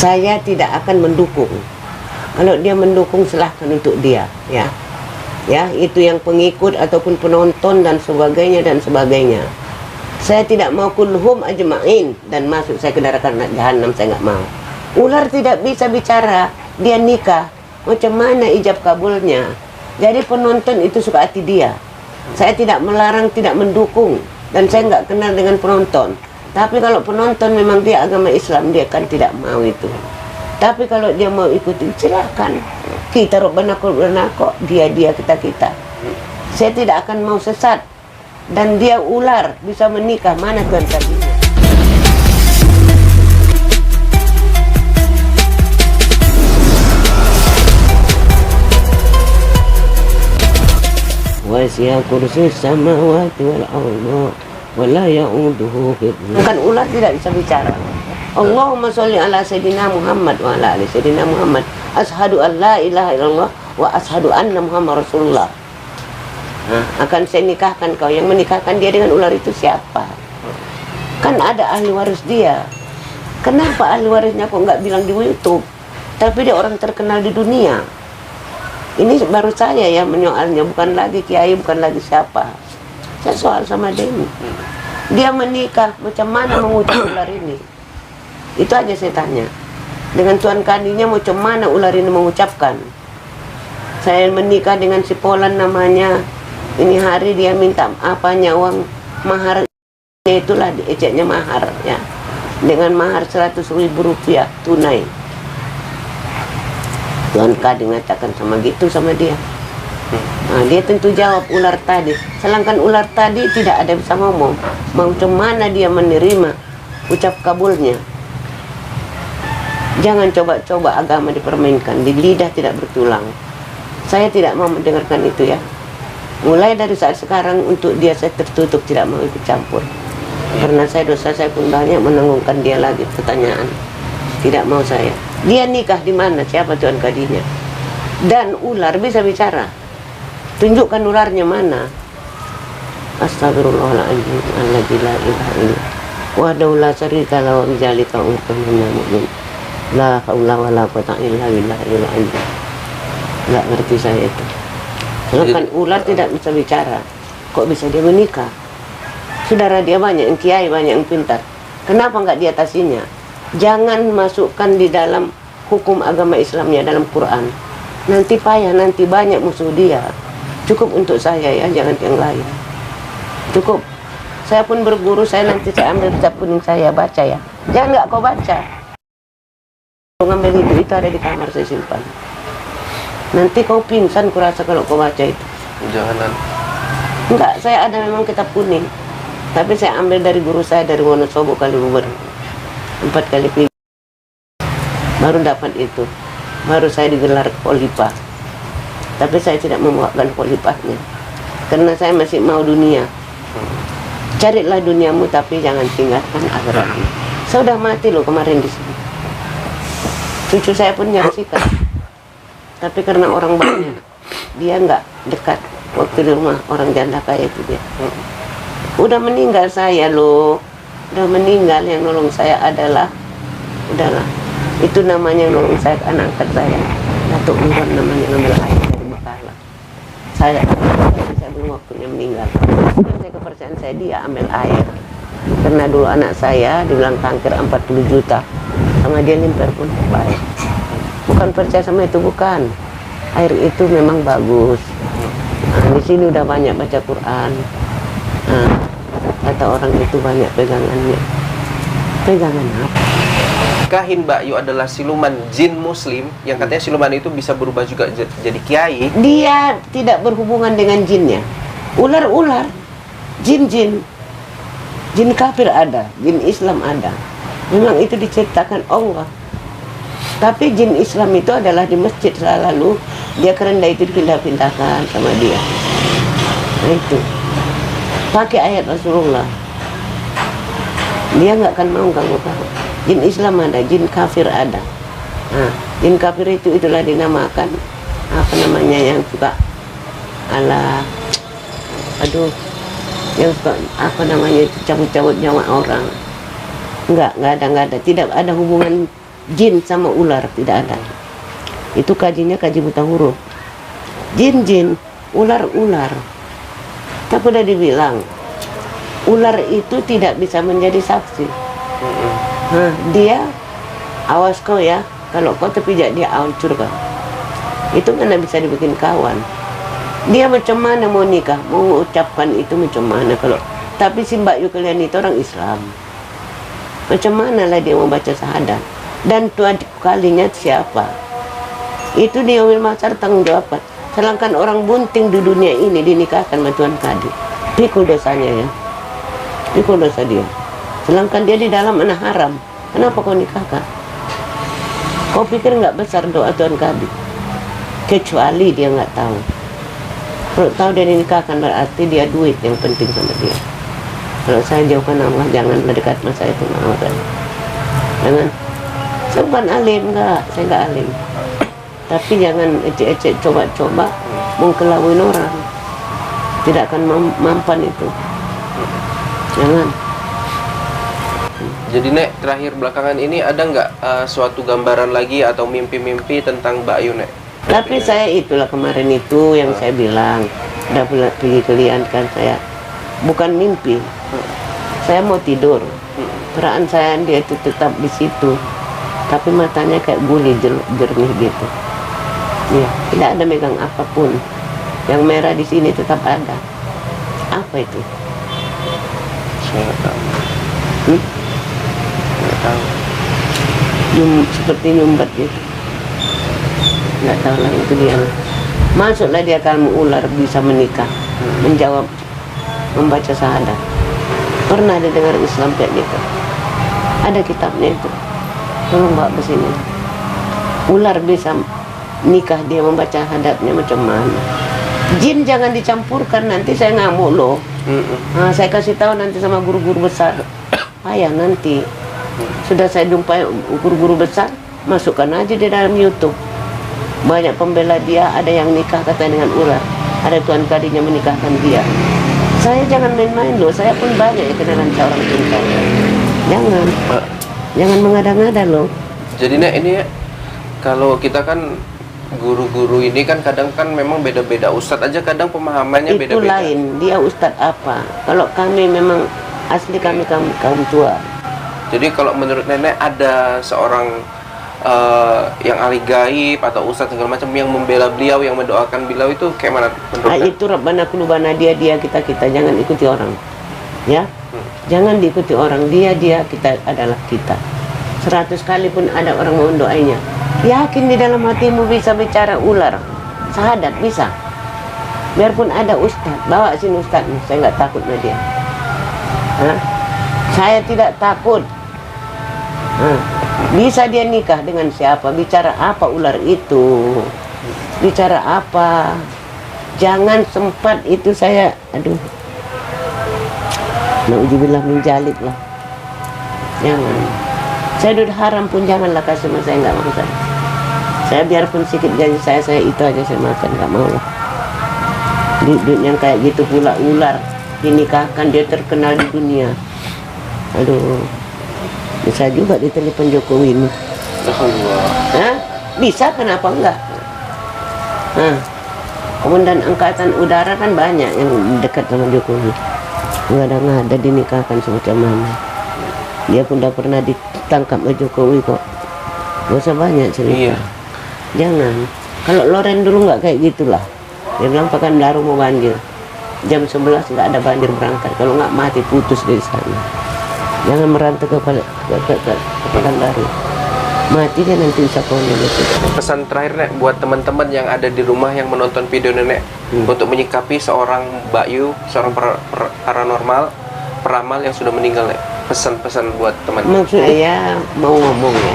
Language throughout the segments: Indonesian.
Saya tidak akan mendukung. Kalau dia mendukung silahkan untuk dia, ya. Ya, itu yang pengikut ataupun penonton dan sebagainya dan sebagainya. Saya tidak mau kulhum ajma'in dan masuk saya ke neraka jahanam, saya nggak mau. Ular tidak bisa bicara, dia nikah. Macam mana ijab kabulnya? Jadi penonton itu suka hati dia. Saya tidak melarang, tidak mendukung, dan saya nggak kenal dengan penonton. Tapi kalau penonton memang dia agama Islam, dia kan tidak mau itu. Tapi kalau dia mau ikutin, silakan. Kita Rabbana Rabbana kok, dia kita. Saya tidak akan mau sesat. Dan dia ular bisa menikah, mana Tuhan tadinya. Wasi'a kursi samawati wal arda wala ya'uduhu hifdhuhuma. Bukan ular tidak bisa bicara. Allahumma sholli ala sayyidina Muhammad wa ala ali sayyidina Muhammad. Ashhadu an la ilaha illallah wa ashhadu anna Muhammad Rasulullah. Akan saya nikahkan kau. Yang menikahkan dia dengan ular itu siapa? Kan ada ahli waris dia. Kenapa ahli warisnya kok nggak bilang di YouTube? Tapi dia orang terkenal di dunia. Ini baru saya ya menyoalnya, bukan lagi kiai, bukan lagi siapa. Saya soal sama Denny. Dia menikah, macam mana mengucap ular ini? Itu aja saya tanya. Dengan Tuhan kandinya macam mana ular ini mengucapkan? Saya menikah dengan si Polan namanya. Ini hari dia minta apanya, uang mahar. Itulah ejeknya mahar ya. Dengan mahar 100.000 rupiah tunai. Tuhan Kadi mengatakan sama gitu sama dia. Nah, dia tentu jawab ular tadi. Sedangkan ular tadi tidak ada bisa ngomong. Macam mana dia menerima ucap kabulnya? Jangan coba-coba agama dipermainkan. Di lidah tidak bertulang. Saya tidak mau mendengarkan itu ya. Mulai dari saat sekarang untuk dia saya tertutup, tidak mau ikut campur. Karena saya dosa saya pun banyak, menanggungkan dia lagi pertanyaan. Tidak mau saya. Dia nikah di mana? Siapa Tuhan Kadinya? Dan ular bisa bicara. Tunjukkan ularnya mana. Astagfirullahaladzim. Alladzi la ilaha illa wahdahu la syarika lahu wa bidzalika umirtu minal mu'minin. La haula wala quwwata illa billahil azim. Enggak ngerti saya itu. Kan ular tidak bisa bicara. Kok bisa dia menikah? Saudara dia banyak yang kiai, banyak yang pintar. Kenapa enggak diatasinya? Jangan masukkan di dalam hukum agama Islamnya dalam Quran. Nanti payah, nanti banyak musuh dia. Cukup untuk saya ya, jangan yang lain. Cukup. Saya pun berguru, saya nanti saya ambil kitab kuning saya baca ya. Jangan nggak kau baca. Ngambil itu ada di kamar saya simpan. Nanti kau pingsan kurasa kalau kau baca itu. Jangan. Enggak, saya ada memang kitab kuning. Tapi saya ambil dari guru saya dari Wonosobo Kalibuber. 4 kali pilih. Baru dapat itu. Baru saya digelar khalifah. Tapi saya tidak membawakan khalifahnya. Karena saya masih mau dunia. Carilah duniamu tapi jangan tinggalkan akhiratmu. Saya sudah mati loh kemarin di sini. Cucu saya pun nyaksikan. Tapi karena orang banyak, dia nggak dekat. Waktu di rumah orang janda kaya itu dia. Udah meninggal saya loh. Udah meninggal, yang nolong saya adalah udahlah. Itu namanya yang nolong saya anak angkat saya. Datuk Nurwan namanya, ngambil air dari Bekala. Saya belum waktunya meninggal. Saya kepercayaan saya dia ambil air. Karena dulu anak saya dibilang kanker 40 juta. Sama dia limper pun baik. Bukan percaya sama itu, bukan. Air itu memang bagus. Nah, di sini udah banyak baca Quran. Nah, kata orang itu banyak pegangannya. Pegangan apa? Kahin Mbak Yu adalah siluman jin muslim yang katanya siluman itu bisa berubah juga jadi kiai. Dia tidak berhubungan dengan jinnya. Ular-ular, jin-jin. Jin kafir ada, jin Islam ada. Memang itu diciptakan Allah. Tapi jin Islam itu adalah di masjid selalu. Dia kerenda itu dipindah-pindahkan sama dia. Nah itu. Pakai ayat Rasulullah. Dia nggak akan mau ganggu kamu. Jin Islam ada, jin kafir ada. Nah, jin kafir itulah dinamakan apa namanya yang suka yang suka apa namanya itu cabut-cabut nyawa orang. Nggak ada, tidak ada hubungan jin sama ular tidak ada. Itu kajinya kaji buta huruf. Jin, ular. Tapi udah dibilang, ular itu tidak bisa menjadi saksi. Dia, awas kau ya, kalau kau terpijak dia hancur kau. Itu mana bisa dibikin kawan. Dia macam mana mau nikah, mau mengucapkan itu macam mana kalau. Tapi si Mbak Yu kalian itu orang Islam. Macam mana lah dia mau baca syahadat. Dan tuan kalinya siapa? Itu dia Yaumil Mahsyar tanggung jawab. Sedangkan orang bunting di dunia ini dinikahkan sama Tuan Kadi. Pikul dosanya ya. Pikul dosa dia. Sedangkan dia di dalam anak haram. Kenapa kau nikahkan? Kau pikir nggak besar doa Tuan Kadi? Kecuali dia nggak tahu. Kalau tahu dia dinikahkan berarti dia duit yang penting sama dia. Kalau saya jauhkan Allah, jangan mendekat sama saya itu mawar. Jangan. Saya bukan alim, enggak. Saya nggak alim. Tapi jangan ecek-ecek coba-coba mengkelawin orang. Tidak akan mampan itu. Jangan. Jadi Nek, terakhir belakangan ini ada nggak suatu gambaran lagi atau mimpi-mimpi tentang Mbak Yu Nek? Tapi saya itulah kemarin itu yang saya bilang, udah pergi kalian kan saya bukan mimpi. Saya mau tidur. Perasaan saya dia itu tetap di situ. Tapi matanya kayak guli jernih gitu. Ya, tidak ada megang apapun. Yang merah di sini tetap ada. Apa itu? Saya nggak tahu. Nggak tahu. Seperti nyumbat gitu. Nggak tahu lah itu dia. Masuklah dia kalau ular bisa menikah, menjawab, membaca syahadat. Pernah ada dengar Islam kayak gitu? Ada kitabnya itu. Tolong bawa ke sini. Ular bisa nikah, dia membaca hadatnya macam mana? Jin jangan dicampurkan, nanti saya ngamuk loh. Nah, saya kasih tahu nanti sama guru-guru besar. Ayah nanti sudah saya jumpai guru-guru besar, masukkan aja di dalam YouTube. Banyak pembela dia, ada yang nikah katanya dengan ular, ada Tuan Kadinya menikahkan dia. Saya jangan main-main loh, saya pun banyak ya kenalan seorang pintar. Jangan mengada-ngada loh. Jadi Nek, ini ya, kalau kita kan guru-guru ini kan kadang kan memang beda-beda. Ustadz aja kadang pemahamannya Itu beda-beda. lain, dia ustadz apa. Kalau kami memang asli kami kaum tua. Jadi kalau menurut Nenek ada seorang yang ahli gaib atau ustadz segala macam yang membela beliau, yang mendoakan beliau, itu kayak mana menurut Nenek? Itu Rabbana kulubana, dia kita jangan ikuti orang. Ya, jangan diikuti orang, dia kita adalah kita. 100 kali pun ada orang mau doainya, yakin di dalam hatimu bisa bicara ular syahadat bisa. Biarpun ada ustaz, bawa sini ustazmu, saya nggak takut sama dia. Saya tidak takut. Bisa dia nikah dengan siapa, bicara apa ular itu, bicara apa. Jangan sempat itu saya, aduh, nauzubillah min dzalik lah. Jangan. Saya duit haram pun janganlah kasih sama saya, nggak mau saya. Saya biarpun sedikit gaji saya itu aja saya makan, nggak mau lah. Duit yang kayak gitu pula ular dinikahkan, dia terkenal di dunia. Aduh, bisa juga ditelepon Jokowi ini. Bisa, kenapa enggak? Komandan Angkatan Udara kan banyak yang dekat sama Jokowi. Nggak ada dinikahkan semacam mana. Dia pun udah pernah ditangkap oleh Jokowi kok. Gak usah banyak cerita. Iya. Jangan. Kalau Loren dulu nggak kayak gitulah. Dia bilang Pekanbaru mau banjir. Jam 11 nggak ada banjir berangkat. Kalau nggak mati putus dari sana. Jangan merantau ke Pekanbaru. Mati dia nanti bisa konyol itu. Pesan terakhir Nek buat teman-teman yang ada di rumah yang menonton video Nenek untuk menyikapi seorang Mbak Yu, seorang paranormal, peramal yang sudah meninggal Nek. Pesan-pesan buat teman. Maksud saya mau ngomong ya.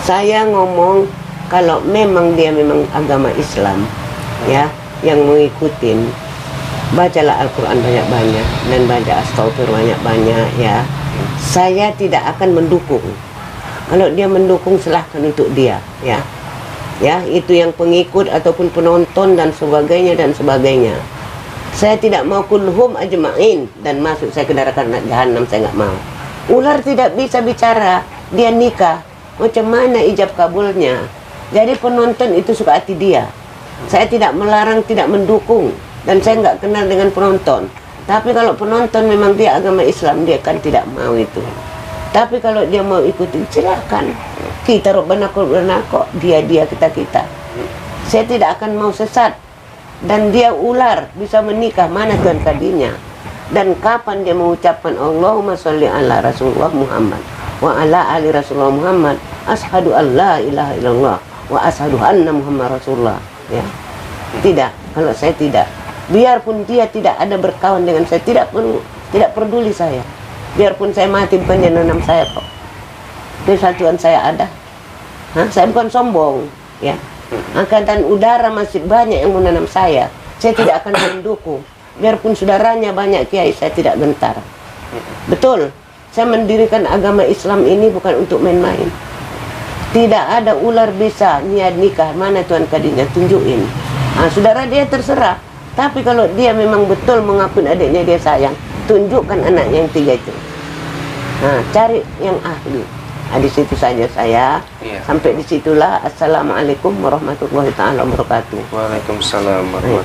Saya ngomong kalau memang dia memang agama Islam ya, yang mengikutin, bacalah Al-Quran banyak-banyak dan baca Astaghfir banyak-banyak ya. Saya tidak akan mendukung. Kalau dia mendukung silahkan untuk dia ya. Ya, itu yang pengikut ataupun penonton dan sebagainya dan sebagainya. Saya tidak mau kulhum ajma'in dan masuk saya ke neraka jahanam, saya nggak mau. Ular tidak bisa bicara, dia nikah. macam mana ijab kabulnya. Jadi penonton itu suka hati dia. Saya tidak melarang, tidak mendukung, dan saya nggak kenal dengan penonton. Tapi kalau penonton memang dia agama Islam, dia kan tidak mau itu. Tapi kalau dia mau ikutin, silakan. Kita Rabbana Rabbana kok, dia kita. Saya tidak akan mau sesat. Dan dia ular, bisa menikah, mana Tuhan kadinya. Dan kapan dia mengucapkan Allahumma sholli ala Rasulullah Muhammad wa ala ali Rasulullah Muhammad, ashadu an la ilaha illallah wa ashadu anna Muhammad Rasulullah. Ya. Tidak, kalau saya tidak. Biarpun dia tidak ada berkawan dengan saya, tidak peduli saya. Biarpun saya mati, bukan dia nanam saya kok. Kesatuan saya ada. Saya bukan sombong, ya. Angkatan udara masih banyak yang menanam saya. Saya tidak akan mendukung. Biarpun saudaranya banyak kiai, saya tidak gentar. Betul, saya mendirikan agama Islam ini bukan untuk main-main. Tidak ada ular bisa niat nikah, mana Tuhan kadinya, tunjukin. Saudara dia terserah. Tapi kalau dia memang betul mengakui adiknya dia sayang, tunjukkan anaknya yang 3 itu. Cari yang ahli. Di situ saja saya. Sampai disitulah. Assalamualaikum warahmatullahi wabarakatuh. Waalaikumsalam warahmatullahi wabarakatuh.